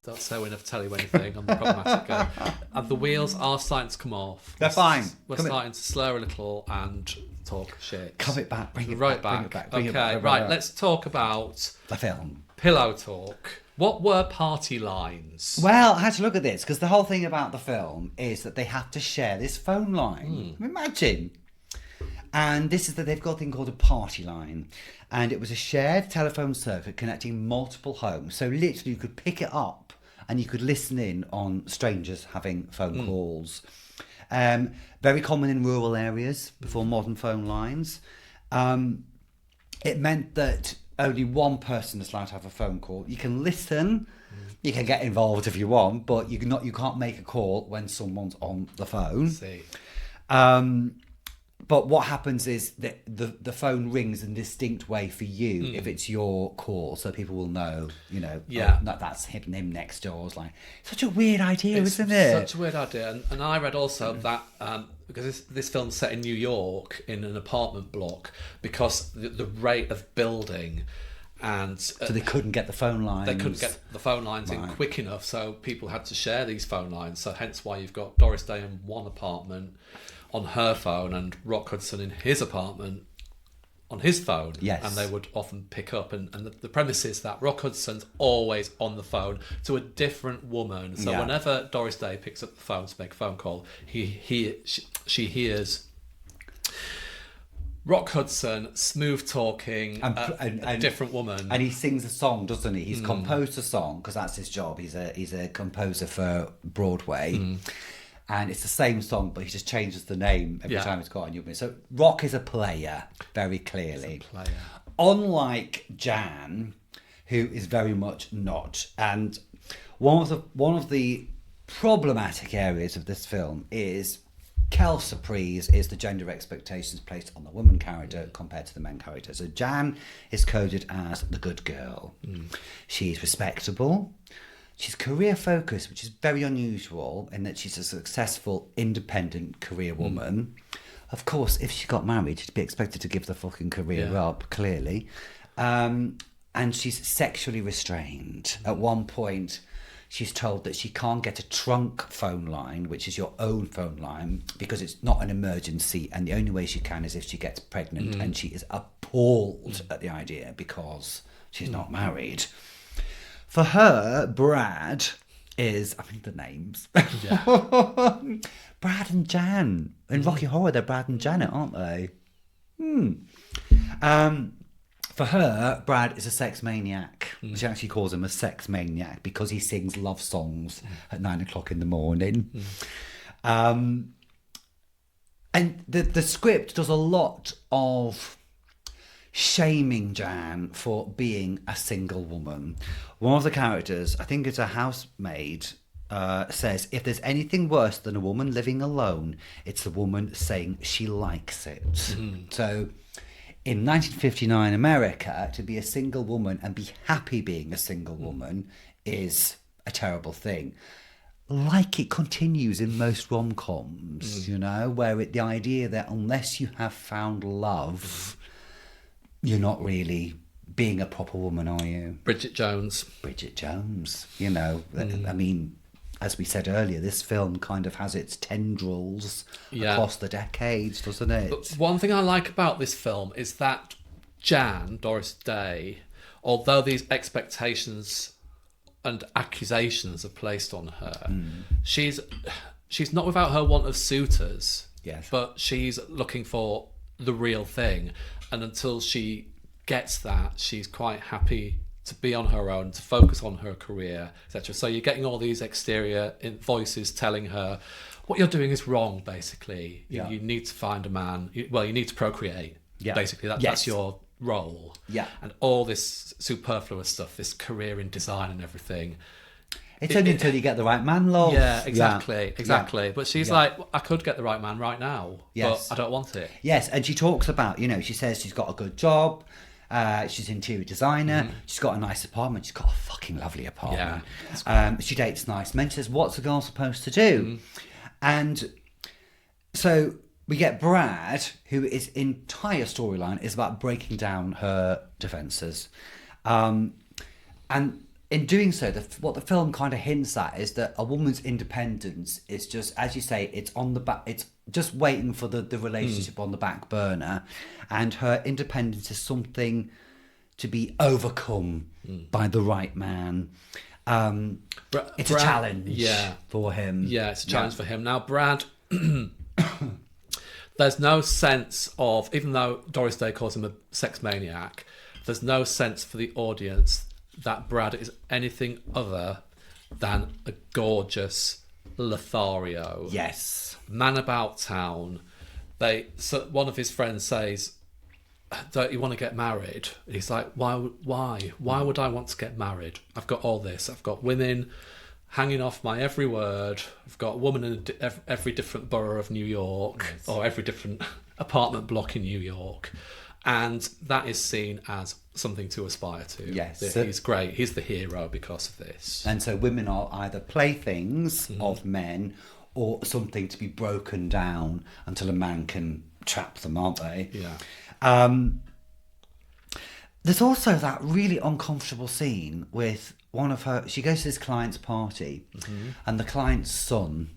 don't say we never tell you anything on the problematic girl. And the wheels are starting to come off. They're fine. We're starting to slur a little and talk shit. Come it back, bring it right back. back. Bring it back. Okay, right, let's talk about the film. Pillow talk. What were party lines? Well, I had to look at this because the whole thing about the film is that they have to share this phone line. Imagine. And this is that they've got a thing called a party line. And it was a shared telephone circuit connecting multiple homes. So literally you could pick it up and you could listen in on strangers having phone calls. Very common in rural areas before modern phone lines. It meant that only one person is allowed to have a phone call. You can listen, you can get involved if you want, but you can't make a call when someone's on the phone. But what happens is that the phone rings in a distinct way for you if it's your call, so people will know, that's him next door. It's like such a weird idea, isn't it? Such a weird idea. And I read also that because this film's set in New York in an apartment block, because the rate of building and so they couldn't get the phone lines. They couldn't get the phone lines in quick enough, so people had to share these phone lines. So hence why you've got Doris Day in one apartment on her phone and Rock Hudson in his apartment on his phone. Yes. And they would often pick up. And the premise is that Rock Hudson's always on the phone to a different woman. So whenever Doris Day picks up the phone to make a phone call, she hears Rock Hudson smooth talking a different woman. And he sings a song, doesn't he? He's composed a song because that's his job. He's a composer for Broadway. And it's the same song, but he just changes the name every time it's got a new one. So Rock is a player, very clearly. Unlike Jan, who is very much not. And one of the problematic areas of this film is Kel Surprise is the gender expectations placed on the woman character compared to the men character. So Jan is coded as the good girl. She's respectable. She's career focused, which is very unusual in that she's a successful, independent career woman. Of course, if she got married, she'd be expected to give the fucking career up, clearly. And she's sexually restrained. At one point, she's told that she can't get a trunk phone line, which is your own phone line, because it's not an emergency. And the only way she can is if she gets pregnant. And she is appalled at the idea because she's not married. For her, Brad is, I mean, the names. Brad and Jan. In Rocky Horror, they're Brad and Janet, aren't they? For her, Brad is a sex maniac. She actually calls him a sex maniac because he sings love songs at 9 o'clock in the morning. And the script does a lot of shaming Jan for being a single woman. One of the characters, I think it's a housemaid, says, if there's anything worse than a woman living alone, it's a woman saying she likes it. So in 1959 America, to be a single woman and be happy being a single woman is a terrible thing. Like it continues in most rom-coms, where the idea that unless you have found love, you're not really being a proper woman, are you? Bridget Jones. I mean, as we said earlier, this film kind of has its tendrils across the decades, doesn't it? But one thing I like about this film is that Jan, Doris Day, although these expectations and accusations are placed on her, she's not without her want of suitors, but she's looking for the real thing. And until she gets that, she's quite happy to be on her own, to focus on her career, etc. So you're getting all these exterior voices telling her what you're doing is wrong, basically. You need to find a man. You need to procreate, basically. That's your role. And all this superfluous stuff, this career in design and everything. It's only until you get the right man, love. Yeah, exactly. But she's like, I could get the right man right now, but I don't want it. Yes, and she talks about, she says she's got a good job, she's an interior designer, she's got a nice apartment, she's got a fucking lovely apartment. She dates nice men. She says, what's a girl supposed to do? And so we get Brad, who his entire storyline is about breaking down her defences. And in doing so, what the film kind of hints at is that a woman's independence is just, as you say, it's on the back. It's just waiting for the relationship on the back burner, and her independence is something to be overcome by the right man. It's a challenge for him. Yeah, it's a challenge for him. Now, Brad, there's no sense of, even though Doris Day calls him a sex maniac, there's no sense for the audience that Brad is anything other than a gorgeous Lothario. Yes. Man about town. One of his friends says, don't you want to get married? He's like, why would I want to get married? I've got all this. I've got women hanging off my every word. I've got a woman in every different borough of New York, or every different apartment block in New York. And that is seen as something to aspire to. Yes. He's great. He's the hero because of this. And so women are either playthings of men or something to be broken down until a man can trap them, aren't they? Yeah. There's also that really uncomfortable scene with one of her... She goes to this client's party and the client's son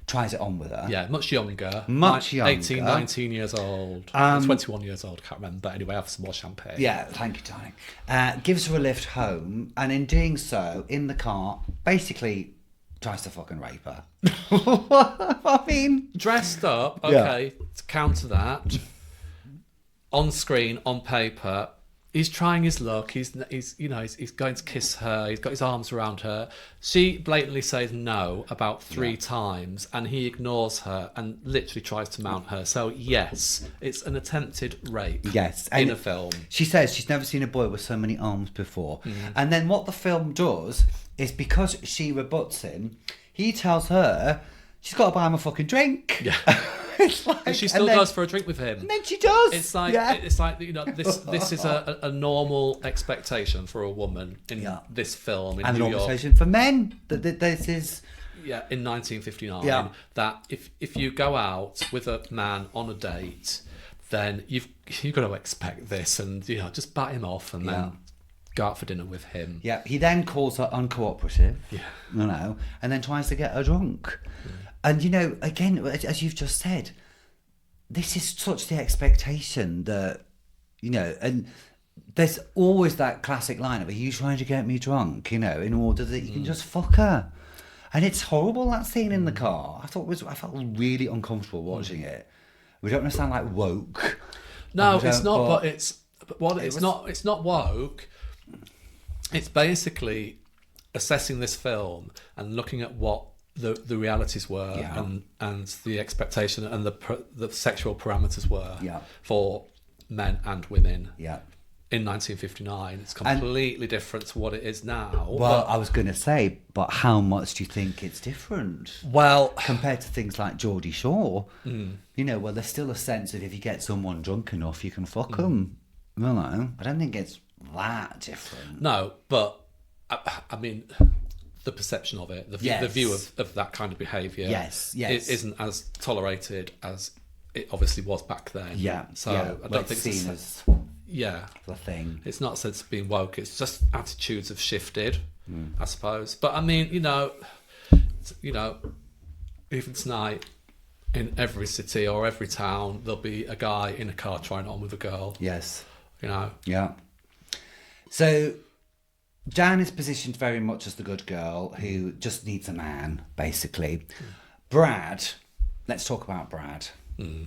tries it on with her. Yeah, much younger. Much younger. 18, 19 years old. 21 years old, can't remember. But anyway, have some more champagne. Yeah, thank you, darling. Gives her a lift home, and in doing so, in the car, basically tries to fucking rape her. I mean... Dressed up, okay, to counter that, on screen, on paper... He's trying his luck. He's going to kiss her. He's got his arms around her. She blatantly says no about 3 times, and he ignores her and literally tries to mount her. So yes, it's an attempted rape. Yes, in a film. She says she's never seen a boy with so many arms before. And then what the film does is, because she rebuts him, he tells her she's got to buy him a fucking drink. Yeah. It's like, and she still goes for a drink with him. And then she does. It's like this is a normal expectation for a woman in this film in and New an York. expectation for men that this is. Yeah, in 1959, that if you go out with a man on a date, then you've got to expect this, and just bat him off and then go out for dinner with him. Yeah, he then calls her uncooperative. Yeah, and then tries to get her drunk. And again, as you've just said, this is such the expectation that, and there's always that classic line of, are you trying to get me drunk, in order that you can just fuck her. And it's horrible, that scene in the car. I felt really uncomfortable watching it. We don't want to sound like woke. No, it's not, it's not woke. It's basically assessing this film and looking at what the realities were and the expectation and the sexual parameters were for men and women in 1959. It's completely different to what it is now. Well, I was going to say, but how much do you think it's different? Well, compared to things like Geordie Shore, well, there's still a sense of if you get someone drunk enough, you can fuck them. I don't think it's that different. No, but I mean... the perception of it, the view of that kind of behaviour it isn't as tolerated as it obviously was back then. So I don't think it's seen as the thing. It's not said to be woke, it's just attitudes have shifted, I suppose. But I mean, even tonight in every city or every town there'll be a guy in a car trying it on with a girl. Yes. Yeah. So Jan is positioned very much as the good girl who just needs a man, basically. Brad, let's talk about Brad.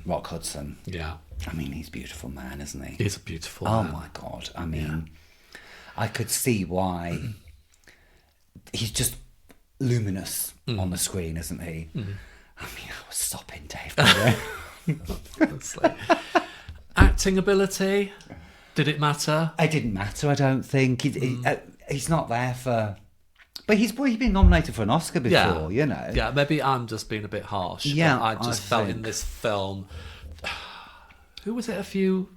Rock Hudson. Yeah. I mean, he's a beautiful man, isn't he? He's a beautiful man. Oh my God. I mean, I could see why. He's just luminous on the screen, isn't he? I mean, I was sopping, Dave. Honestly. Acting ability, did it matter? It didn't matter, I don't think. He's not there for... But he's been nominated for an Oscar before, Yeah, maybe I'm just being a bit harsh. Yeah, I just felt in this film... Who was it a few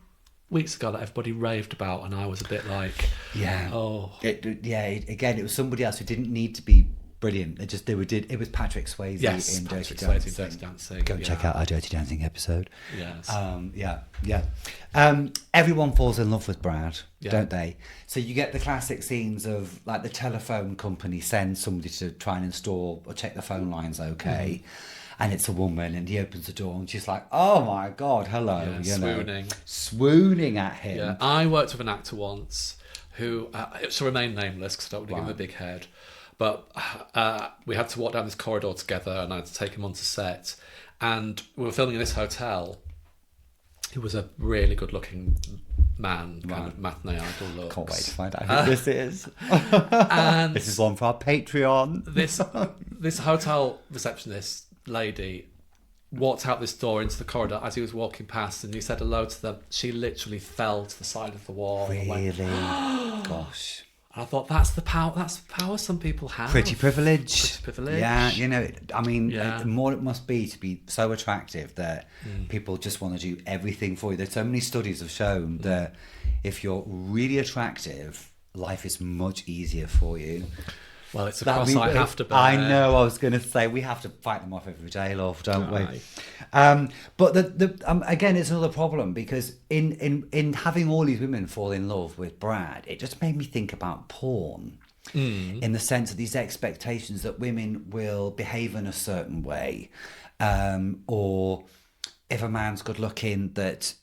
weeks ago that everybody raved about, and I was a bit like... Yeah. Oh. Again, it was somebody else who didn't need to be brilliant. It was Patrick Swayze Yes, in Patrick Dirty Swayze Dancing. in Dirty Dancing. Go and check out our Dirty Dancing episode. Yes. Everyone falls in love with Brad, Yeah. don't they? So you get the classic scenes of like the telephone company sends somebody to try and install or check the phone lines okay. And it's a woman, and he opens the door, and she's like, "Oh my God, hello!" Yeah, swooning at him. Yeah, I worked with an actor once who it shall remain nameless because I don't want to give him a big head, but we had to walk down this corridor together, and I had to take him onto set, and we were filming in this hotel. He was a really good-looking man, kind of matinee idol looks. Can't wait to find out who this is. And this is one for our Patreon. This hotel receptionist lady walked out this door into the corridor as he was walking past, and he said hello to them. She literally fell to the side of the wall. Really? Gosh. And I thought that's the power some people have. Pretty privilege. Yeah, I mean, the more it must be to be so attractive that people just want to do everything for you. There's so many studies have shown that if you're really attractive, life is much easier for you. Well, it's a cross I have to bear. I know. I was going to say we have to fight them off every day, love, don't we? But again, it's another problem because in having all these women fall in love with Brad, it just made me think about porn. In the sense of these expectations that women will behave in a certain way, or if a man's good looking, that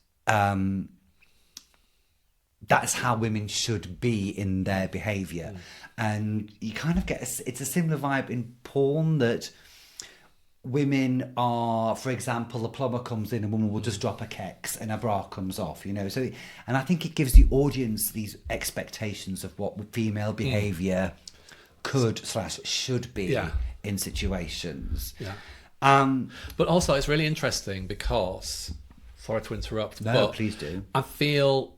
that's how women should be in their behaviour. And you kind of get it's a similar vibe in porn that women are, for example, a plumber comes in, a woman will just drop a Kex and a bra comes off, so, and I think it gives the audience these expectations of what female behaviour could/should be in situations. But also it's really interesting because, sorry to interrupt, no, but please do. I feel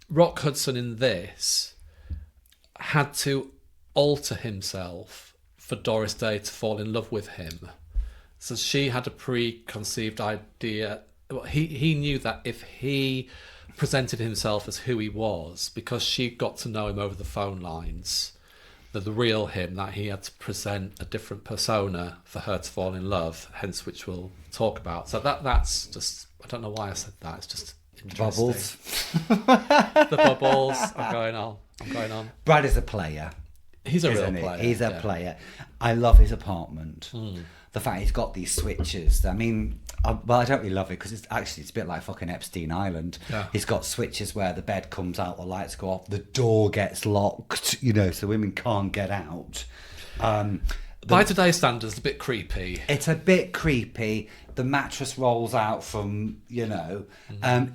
Rock Hudson in this had to alter himself for Doris Day to fall in love with him. So she had a preconceived idea. He knew that if he presented himself as who he was, because she got to know him over the phone lines, the real him, that he had to present a different persona for her to fall in love, hence which we'll talk about. So that's just, I don't know why I said that, it's just interesting. Bubbles. The bubbles. I'm going on. Brad is a player. He's a real player. He's a player. I love his apartment. The fact he's got these switches. I mean, I don't really love it because it's a bit like fucking Epstein Island. Yeah. He's got switches where the bed comes out, the lights go off, the door gets locked, so women can't get out. By today's standards, a bit creepy. It's a bit creepy. The mattress rolls out from,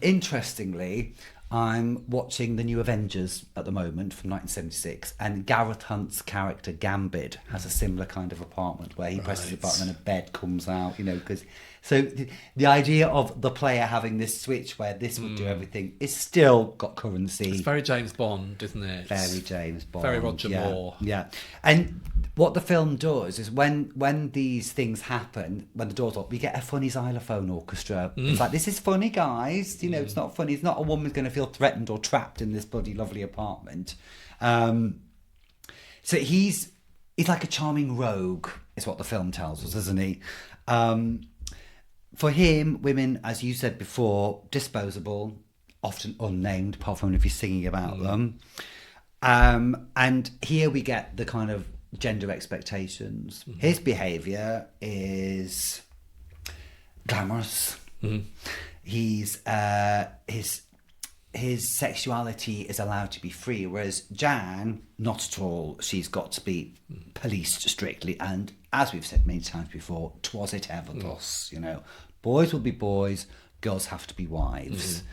Interestingly, I'm watching the new Avengers at the moment from 1976, and Gareth Hunt's character Gambit has a similar kind of apartment where he presses a button and a bed comes out, because... So the idea of the player having this switch where this would do everything is still got currency. It's very James Bond, isn't it? Very James Bond. Very Roger Moore. Yeah. And what the film does is when these things happen, when the door's up, we get a funny xylophone orchestra. It's like, this is funny, guys. It's not funny. It's not a woman's going to feel threatened or trapped in this bloody lovely apartment. So he's like a charming rogue, is what the film tells us, isn't he? For him, women, as you said before, disposable, often unnamed, apart from if you're singing about them. And here we get the kind of gender expectations. His behaviour is glamorous. He's his sexuality is allowed to be free, whereas Jan, not at all. She's got to be policed strictly, and as we've said many times before, 'twas it ever thus. Boys will be boys, girls have to be wives.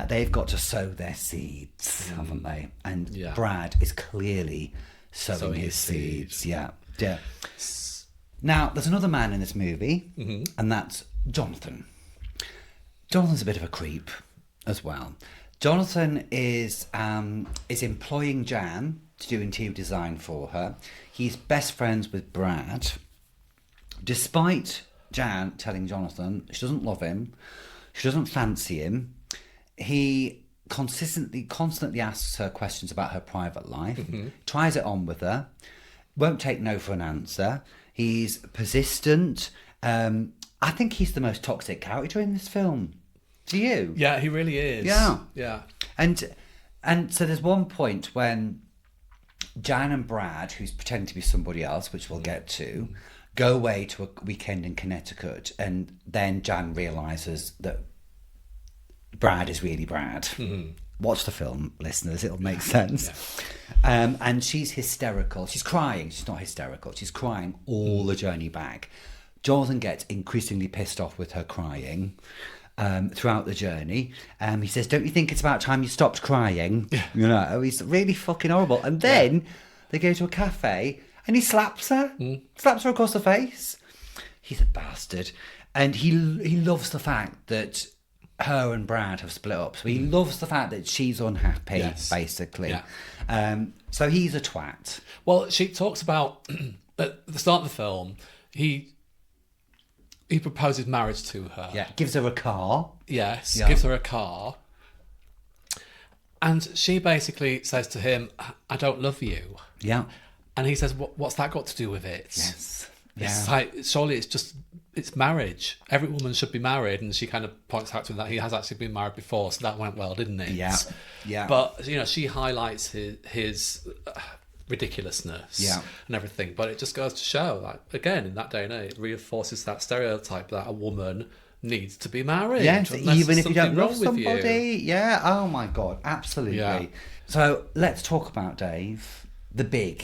They've got to sow their seeds, haven't they? And Brad is clearly sowing his seeds. Yeah. Now, there's another man in this movie, and that's Jonathan. Jonathan's a bit of a creep as well. Jonathan is employing Jan to do interior design for her. He's best friends with Brad. Despite Jan telling Jonathan she doesn't love him, she doesn't fancy him, he constantly asks her questions about her private life, tries it on with her. won't take no for an answer. He's persistent. I think he's the most toxic character in this film. Do you? Yeah, he really is. Yeah. And so there's one point when Jan and Brad, who's pretending to be somebody else, which we'll get to, go away to a weekend in Connecticut, and then Jan realises that Brad is really Brad. Mm-hmm. Watch the film, listeners, it'll make sense. Yeah. And she's hysterical. She's crying. She's not hysterical. She's crying all the journey back. Jonathan gets increasingly pissed off with her crying throughout the journey. He says, don't you think it's about time you stopped crying? Yeah. You know, he's really fucking horrible. And then they go to a cafe and he slaps her. Slaps her across the face. He's a bastard. And he loves the fact that her and Brad have split up. So he loves the fact that she's unhappy, basically. Yeah. So he's a twat. Well, she talks about, at the start of the film, he proposes marriage to her. Yeah, gives her a car. Yes, gives her a car. And she basically says to him, I don't love you. Yeah. And he says, what's that got to do with it? Yes. It's like, surely it's marriage. Every woman should be married. And she kind of points out to him that he has actually been married before, so that went well, didn't it? Yeah. Yeah. But, you know, she highlights his ridiculousness and everything. But it just goes to show, like, again, in that day and age, it reinforces that stereotype that a woman needs to be married. Yes, even if you don't love somebody. Yeah, oh my God, absolutely. Yeah. So let's talk about, Dave, the big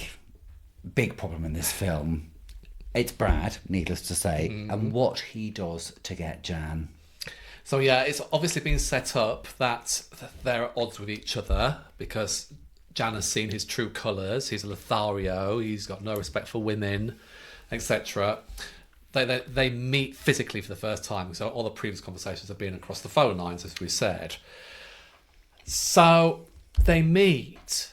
problem in this film. It's Brad, needless to say, and what he does to get Jan. So yeah, it's obviously been set up that they're at odds with each other because Jan has seen his true colours. He's a Lothario. He's got no respect for women, etc. They meet physically for the first time. So all the previous conversations have been across the phone lines, as we said. So they meet.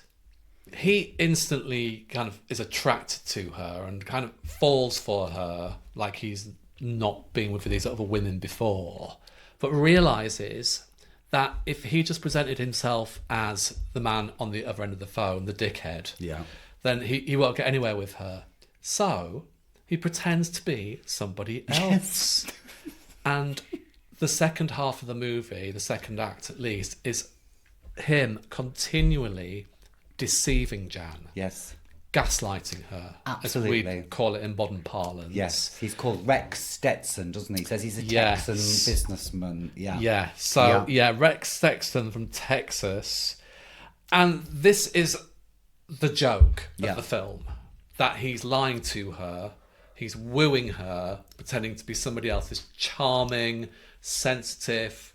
He instantly kind of is attracted to her and kind of falls for her like he's not been with these other women before, but realises that if he just presented himself as the man on the other end of the phone, the dickhead, then he won't get anywhere with her. So he pretends to be somebody else. Yes. And the second half of the movie, the second act at least, is him continually deceiving Jan. Yes. Gaslighting her. Absolutely. As we call it in modern parlance. Yes. He's called Rex Stetson, doesn't he? He says he's a Texan businessman. Yeah. Yeah. So, Rex Stetson from Texas. And this is the joke of the film. That he's lying to her. He's wooing her, pretending to be somebody else. This charming, sensitive,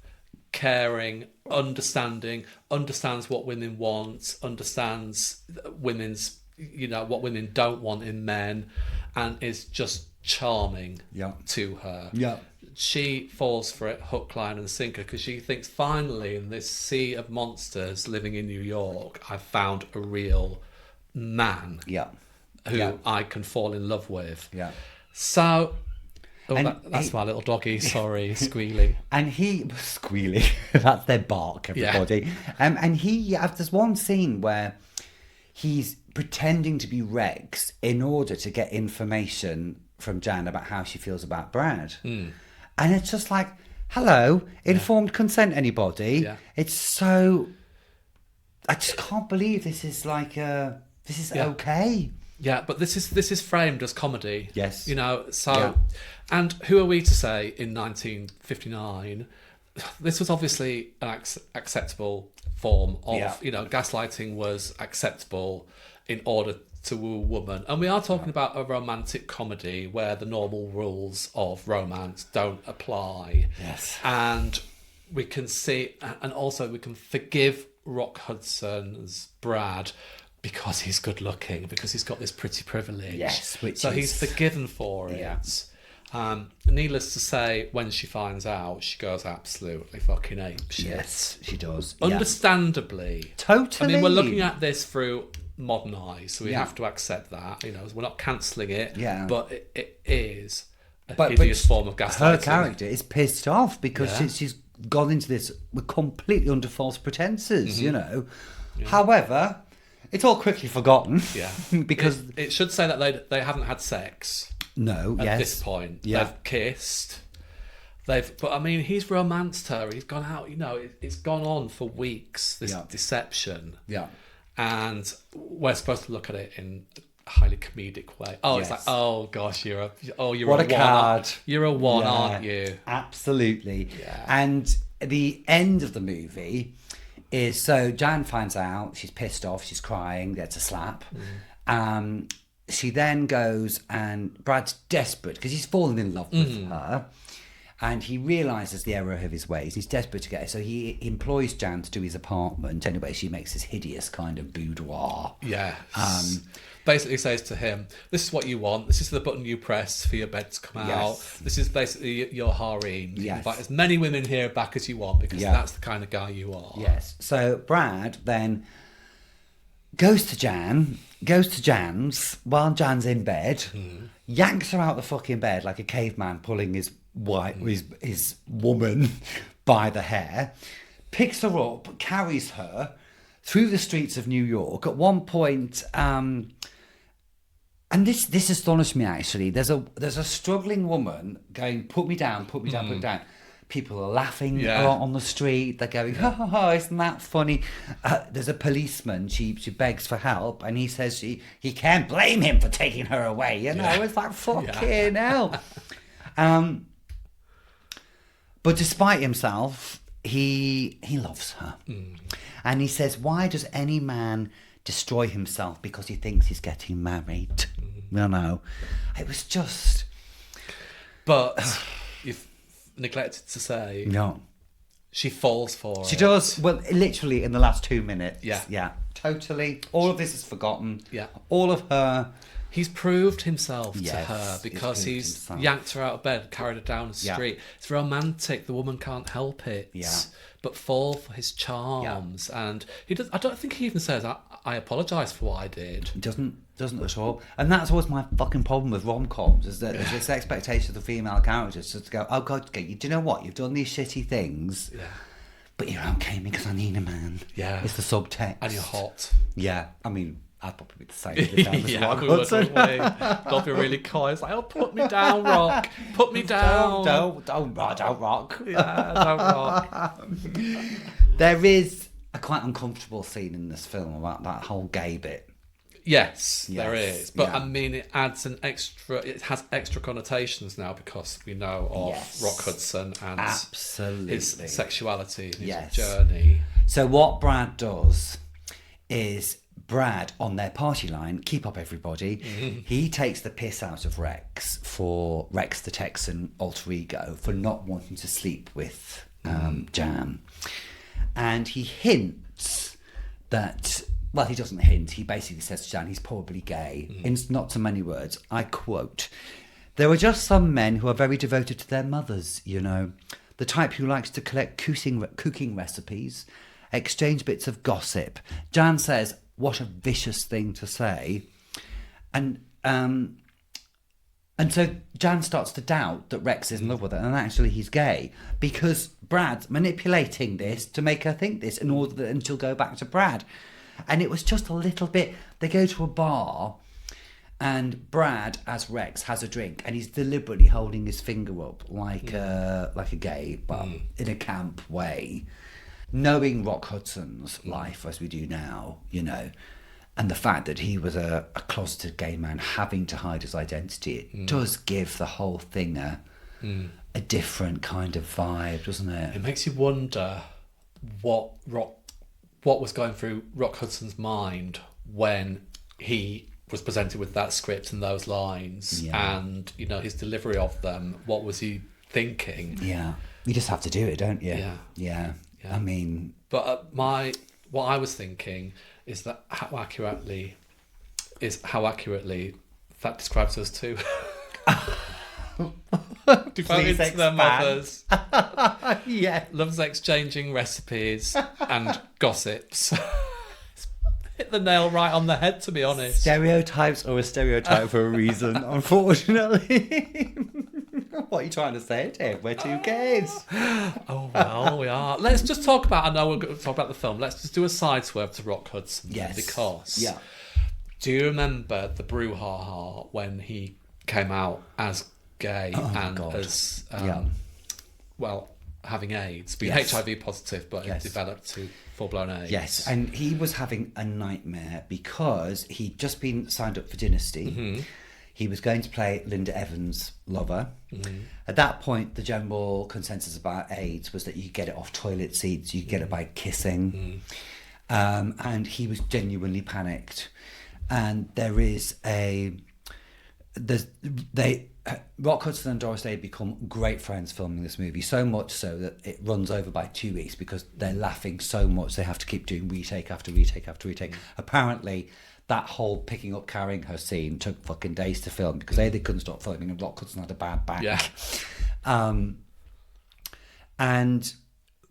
caring, understands what women want, understands women's, what women don't want in men, and is just charming to her. Yeah. She falls for it hook, line and sinker because she thinks, finally, in this sea of monsters living in New York, I've found a real man who I can fall in love with. Yeah. So... that's my little doggy, sorry, squealing. And squealing, that's their bark, everybody. Yeah. And there's one scene where he's pretending to be Rex in order to get information from Jan about how she feels about Brad. And it's just like, hello, informed consent, anybody? Yeah. It's so... I just can't believe this is like, this is okay. Yeah, but this is framed as comedy. Yes. And who are we to say in 1959, this was obviously an acceptable form of, gaslighting was acceptable in order to woo a woman. And we are talking about a romantic comedy where the normal rules of romance don't apply. Yes. And we can see, and also we can forgive Rock Hudson's Brad because he's good looking, because he's got this pretty privilege. Yes, he's forgiven for it. Yeah. Needless to say, when she finds out, she goes absolutely fucking apeshit. Yes, she does. Understandably. Totally. I mean, we're looking at this through modern eyes, so we have to accept that. We're not cancelling it, but it is a hideous form of gaslighting. Her character is pissed off because she's gone into this completely under false pretenses, Yeah. However... It's all quickly forgotten. Yeah. Because it should say that they haven't had sex no, at this point. Yeah. They've kissed. But I mean, he's romanced her. He's gone out. It's gone on for weeks. This deception. Yeah. And we're supposed to look at it in a highly comedic way. Oh, It's like, oh gosh, you're what a card. You're a one, aren't you? Absolutely. Yeah. And the end of the movie is, so Jan finds out, she's pissed off, she's crying, gets a slap. She then goes, and Brad's desperate because he's fallen in love with her. And he realises the error of his ways. He's desperate to get her. So he employs Jan to do his apartment. Anyway, she makes this hideous kind of boudoir. Yeah. Basically says to him, this is what you want. This is the button you press for your bed to come out. This is basically your harem. You can invite as many women here back as you want because that's the kind of guy you are. Yes. So Brad then goes to Jan's while Jan's in bed, yanks her out the fucking bed like a caveman pulling his woman by the hair, picks her up, carries her through the streets of New York. At one point, and this astonished me actually. There's a struggling woman going, "Put me down, put me down, put me down." People are laughing on the street. They're going, "Ha ha ha! Isn't that funny?" There's a policeman. She begs for help, and he says he can't blame him for taking her away. It's like fucking hell. But despite himself, he loves her. And he says, why does any man destroy himself because he thinks he's getting married? It was just... But you've neglected to say... No. She falls for it. She does. Well, literally in the last 2 minutes. Yeah. Yeah, totally. All of this is forgotten. Yeah. All of her... He's proved himself to her because he's yanked her out of bed, carried her down the street. Yeah. It's romantic. The woman can't help it. Yeah. But fall for his charms. Yeah. And he does. I don't think he even says, I apologise for what I did. He doesn't at all. And that's always my fucking problem with rom-coms, is that there's this expectation of the female characters just to go, oh God, do you know what? You've done these shitty things. Yeah. But you're okay because I need a man. Yeah. It's the subtext. And you're hot. Yeah. I mean... I'd probably be the same with the yeah, we would, wouldn't we? That'd be really coy. It's like, oh, put me down, Rock. Put me down. Don't rock. Yeah, don't rock. There is a quite uncomfortable scene in this film about that whole gay bit. Yes, there is. But I mean, it has extra connotations now because we know of Rock Hudson and his sexuality and his journey. So what Brad does is... Brad, on their party line, keep up everybody, he takes the piss out of Rex for Rex the Texan alter ego for not wanting to sleep with Jan. And he hints that, well, he doesn't hint, he basically says to Jan he's probably gay. In not so many words, I quote, "There are just some men who are very devoted to their mothers, the type who likes to collect cooking recipes, exchange bits of gossip." Jan says, what a vicious thing to say. And so Jan starts to doubt that Rex is in love with her and actually he's gay because Brad's manipulating this to make her think this in order that she'll go back to Brad. And it was just a little bit... They go to a bar and Brad, as Rex, has a drink and he's deliberately holding his finger up like a gay, but in a camp way. Knowing Rock Hudson's life as we do now, and the fact that he was a closeted gay man having to hide his identity, it does give the whole thing a different kind of vibe, doesn't it? It makes you wonder what was going through Rock Hudson's mind when he was presented with that script and those lines and, his delivery of them. What was he thinking? Yeah. You just have to do it, don't you? Yeah. I mean... But what I was thinking is that how accurately that describes us too. Devoted to their mothers. Yeah. Loves exchanging recipes and gossips. Hit the nail right on the head, to be honest. Stereotypes are a stereotype for a reason, unfortunately. What are you trying to say, Tim? We're two kids. Oh, well, we are. Let's just talk about, I know we're going to talk about the film. Let's just do a side swerve to Rock Hudson. Yes. Because Yeah. do you remember the brouhaha when he came out as gay and as, well, having AIDS, being HIV positive, but it developed to full-blown AIDS. Yes, and he was having a nightmare because he'd just been signed up for Dynasty. Mm-hmm. He was going to play Linda Evans' lover. Mm-hmm. At that point, the general consensus about AIDS was that you could get it off toilet seats, you could get it by kissing. Mm-hmm. And he was genuinely panicked. And there is Rock Hudson and Doris Day become great friends filming this movie, so much so that it runs over by 2 weeks because they're laughing so much they have to keep doing retake after retake after retake. Apparently, that whole picking up carrying her scene took fucking days to film because they couldn't stop filming and Rock Hudson had a bad back. Yeah.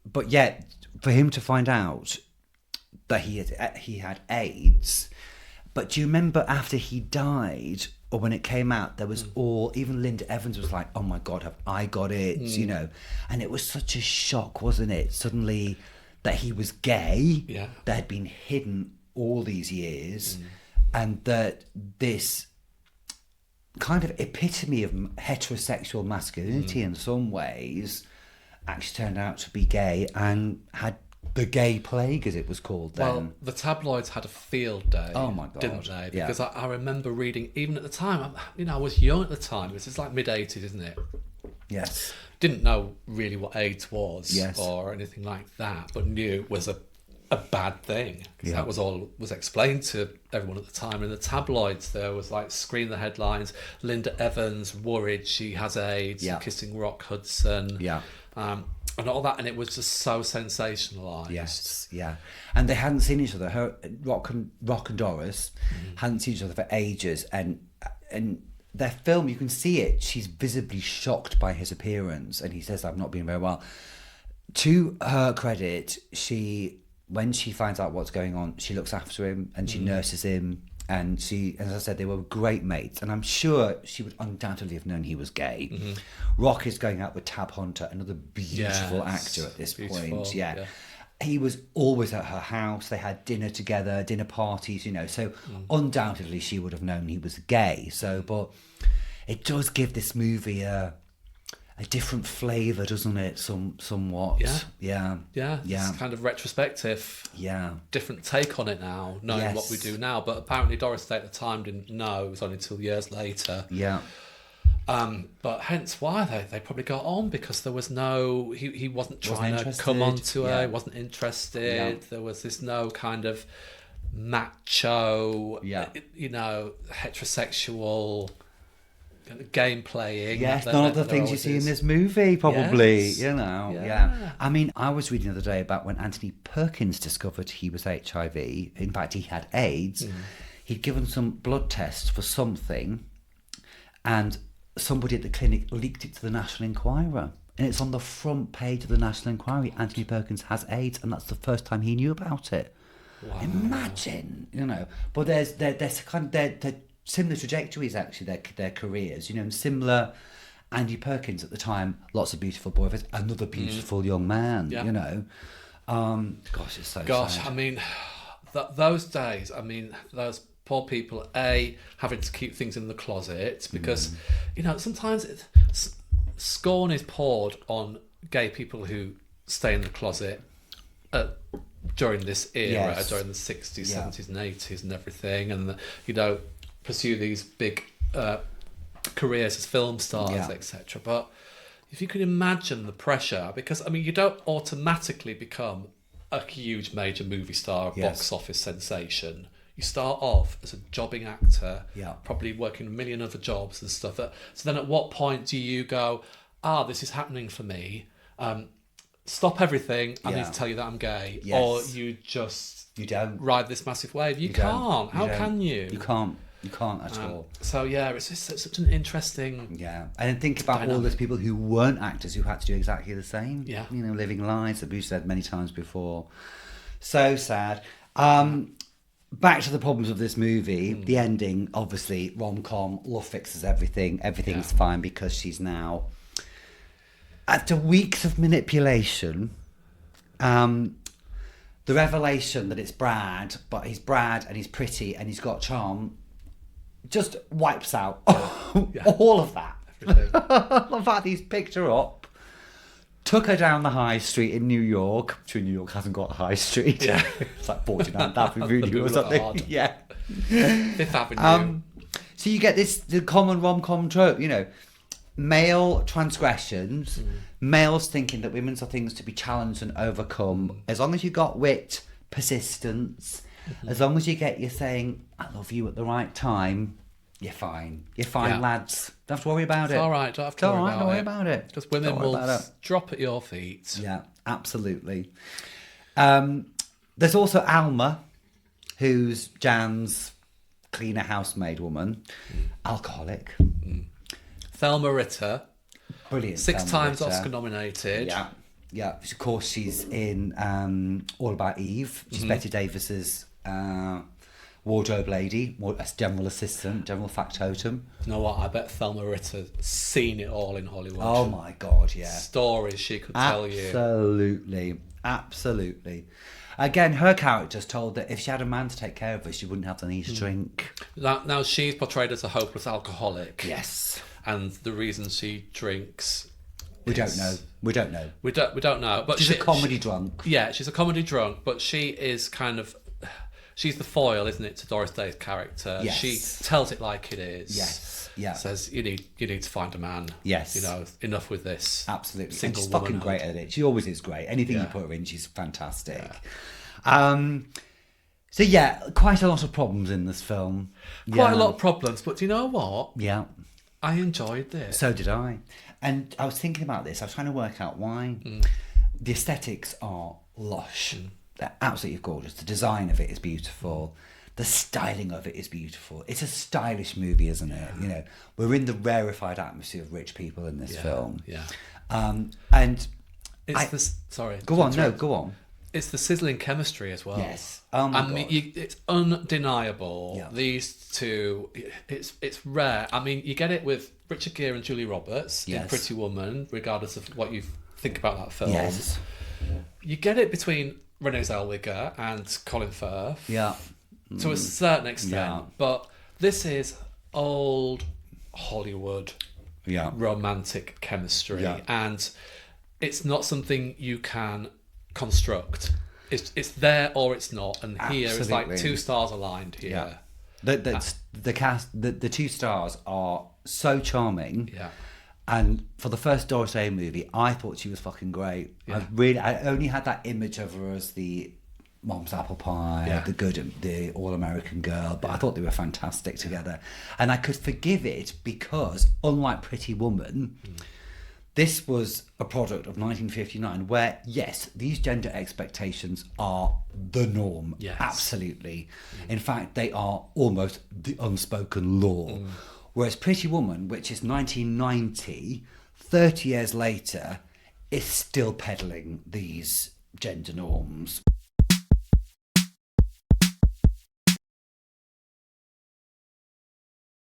But yet, for him to find out that he had AIDS, but do you remember after he died, or when it came out, there was even Linda Evans was like, oh my God, have I got it? You know, and it was such a shock, wasn't it? Suddenly that he was gay, that had been hidden all these years, and that this kind of epitome of heterosexual masculinity in some ways actually turned out to be gay and had the gay plague, as it was called then. Well, the tabloids had a field day, oh my God, didn't they? Because I remember reading, even at the time, I was young at the time, this is like mid-80s, isn't it? Yes. Didn't know really what AIDS was or anything like that, but knew it was a bad thing. That was all was explained to everyone at the time. In the tabloids, there was like screen the headlines, Linda Evans worried she has AIDS, kissing Rock Hudson. And all that, and it was just so sensationalised. Yes, yeah. And they hadn't seen each other. Rock and Doris hadn't seen each other for ages, and their film, you can see it. She's visibly shocked by his appearance, and he says, "I've not been very well." To her credit, when she finds out what's going on, she looks after him and she nurses him. And she, as I said, they were great mates. And I'm sure she would undoubtedly have known he was gay. Mm-hmm. Rock is going out with Tab Hunter, another beautiful actor at this point. Yeah. He was always at her house. They had dinner together, dinner parties, So undoubtedly she would have known he was gay. So, but it does give this movie a different flavour, doesn't it? Somewhat. Yeah. It's kind of retrospective. Yeah. Different take on it now, knowing what we do now. But apparently Doris Day at the time didn't know. It was only 2 years later. Yeah. But hence why they probably got on, because there was no... He wasn't trying to come onto her. He wasn't interested. Yeah. There was this no kind of macho, heterosexual... game playing. Yes, none of the things you see in this movie, probably, Yeah. I mean, I was reading the other day about when Anthony Perkins discovered he was HIV. In fact, he had AIDS. He'd given some blood tests for something, and somebody at the clinic leaked it to the National Enquirer. And it's on the front page of the National Enquiry. Anthony Perkins has AIDS, and that's the first time he knew about it. Wow. Imagine, But there's kind of... similar trajectories, actually, their careers, and similar. Andy Perkins at the time, lots of beautiful boyfriends, another beautiful young man, Gosh, it's so sad. I mean, those days, those poor people, having to keep things in the closet, because, sometimes scorn is poured on gay people who stay in the closet during this era, during the 60s, 70s and 80s and everything, and, pursue these big careers as film stars, etc. But if you can imagine the pressure, because you don't automatically become a huge major movie star, box office sensation. You start off as a jobbing actor, probably working a million other jobs and stuff. So then at what point do you go, this is happening for me, stop everything, I need to tell you that I'm gay, or you don't ride this massive wave? You can't. How can you? You can't at all. So it's just such an interesting... Yeah, and think about all those people who weren't actors who had to do exactly the same. Yeah. Living lives that we've said many times before. So sad. Back to the problems of this movie. The ending, obviously, rom-com, love fixes everything. Everything's fine because she's now After weeks of manipulation, the revelation that it's Brad, but he's Brad and he's pretty and he's got charm, just wipes out all of that. The fact he's picked her up, took her down the high street in New York. True, New York hasn't got a high street. Yeah. It's like 49th Avenue or something. Hard. Yeah. Fifth Avenue. So you get the common rom-com trope, you know, male transgressions, males thinking that women's are things to be challenged and overcome. As long as you got wit, persistence, as long as you get you saying, I love you at the right time, you're fine. You're fine, lads. Don't have to worry about it. It's all right. Don't have to worry about it. Don't worry about it. Because women will drop at your feet. Yeah, absolutely. There's also Alma, who's Jan's cleaner housemaid woman, alcoholic. Thelma Ritter. Brilliant. 6 Thelma times Ritter. Oscar nominated. Yeah. Yeah, of course she's in All About Eve. She's Betty Davis's wardrobe lady, general assistant, general factotum. You know what? I bet Thelma Ritter's seen it all in Hollywood. Oh my God, yeah. Stories she could tell you. Absolutely, absolutely. Again, her character's told that if she had a man to take care of her, she wouldn't have the need to drink. Now she's portrayed as a hopeless alcoholic. Yes. And the reason she drinks, We don't know. We don't know. We don't know. But She's a comedy drunk. Yeah, she's a comedy drunk, but she is kind of, she's the foil, isn't it, to Doris Day's character? Yes. She tells it like it is. Yes. Yeah. Says you need to find a man. Yes. You know, enough with this. Absolutely. And Single she's fucking womanhood. great at it. She always is great. Anything you Yeah. put her in, she's fantastic. Yeah. So yeah, quite a lot of problems in this film. Quite a lot of problems, but do you know what? Yeah. I enjoyed this. So did I. And I was thinking about this. I was trying to work out why. The aesthetics are lush. They're absolutely gorgeous. The design of it is beautiful. The styling of it is beautiful. It's a stylish movie, isn't it? You know, we're in the rarefied atmosphere of rich people in this film. Yeah. And It's sorry. go on. No, go on. It's the sizzling chemistry as well. Yes. Oh my God. It's undeniable. Yeah. These two, it's rare. I mean, you get it with Richard Gere and Julie Roberts in Yes. Pretty Woman, regardless of what you think about that film. Yes. You get it between Renee Zellweger and Colin Firth Yeah. to a certain extent, Yeah. but this is old Hollywood Yeah. romantic chemistry, Yeah. and it's not something you can construct. It's there or it's not, and here it's like Absolutely. 2 stars aligned here. The cast, the 2 stars are so charming. Yeah. And for the first Doris Day movie, I thought she was fucking great. Yeah. I only had that image of her as the mom's apple pie, the all-American girl, but I thought they were fantastic together. And I could forgive it because, unlike Pretty Woman, this was a product of 1959 where, yes, these gender expectations are the norm. Yes. Absolutely. In fact, they are almost the unspoken law. Whereas Pretty Woman, which is 1990, 30 years later, is still peddling these gender norms.